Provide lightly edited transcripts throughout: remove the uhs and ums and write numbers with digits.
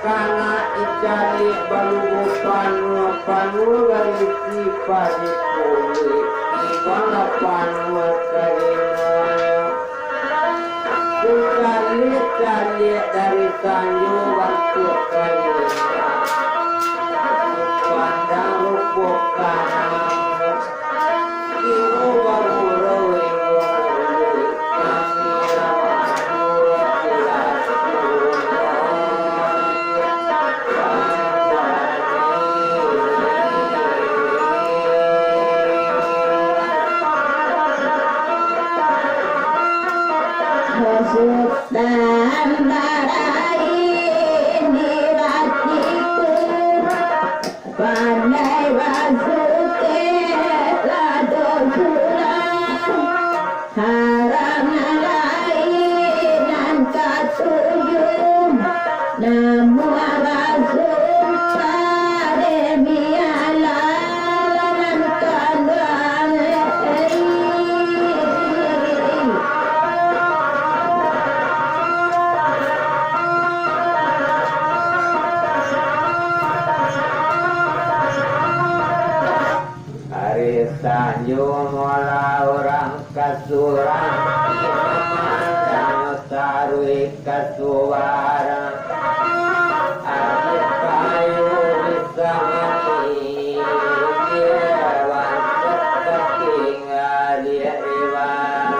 kana icari balugo panu garisi padipuli ibana panu karino cali dari sanyo waktu karino pandang rupo kana ibu baburo wengo kami Sultan barai niratiku pandai basuke lado sulam harangan lainan katuyum namu abasum pade mialalan kandang Sanyo mola orang kasuran Sanyo sarui kasuwaran Adit kayu bisa mani Kirawan seketing alia iwaran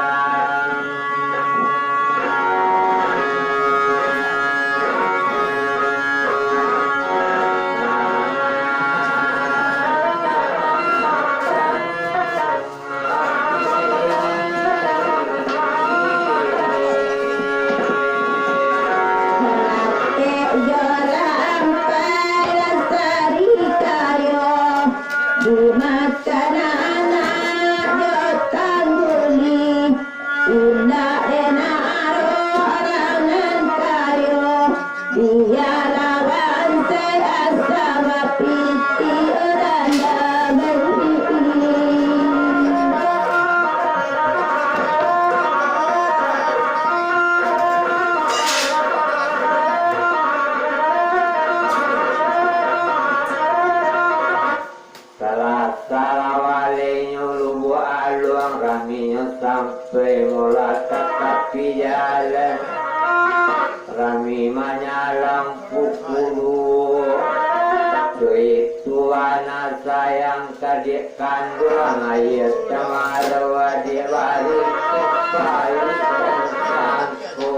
sampai mula tetapi jalan Rami menyalang pukulu itu anak sayang kadik kandung ayat cemara di balik kepayu sangku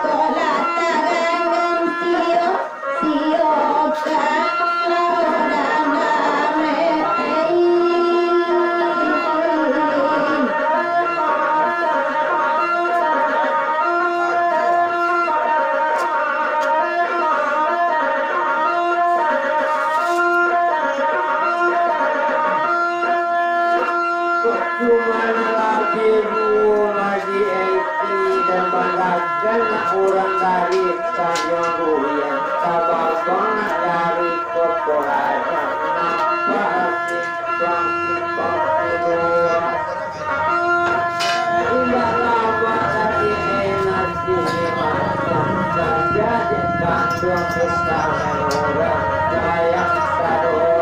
Kola taga cuman lagi lagi eki dan banggakan kurang dari tanjung buyan tababang dari korporasi apa simpang kedua udah lama lagi enak sini macam saja di kandung kita orang sayang sadorang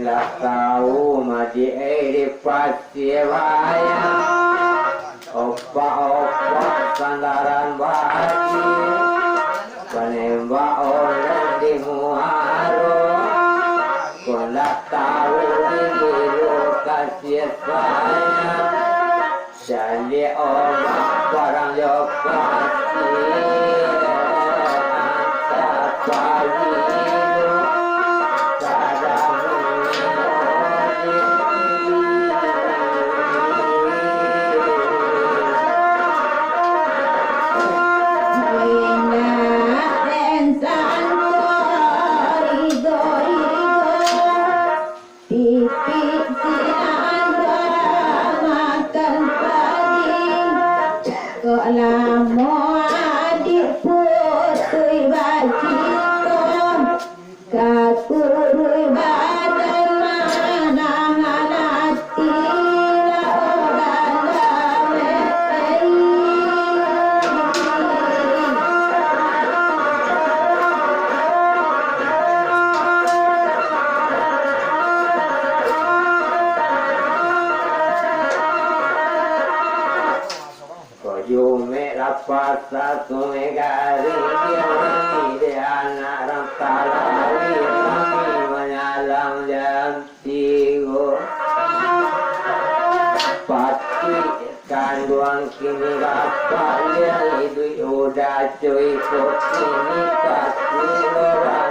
sampai tahu maji eri pasiwaya opa sandaran baji penembak oleh di muaro kondak tahu di biru kasih saya jadi obat barang lokasi antar pagi Pasa sumegari kirani de anak rantalawi kami menyalam jantigo pati kanduan kini kapal itu udah cuy kok ini pasti orang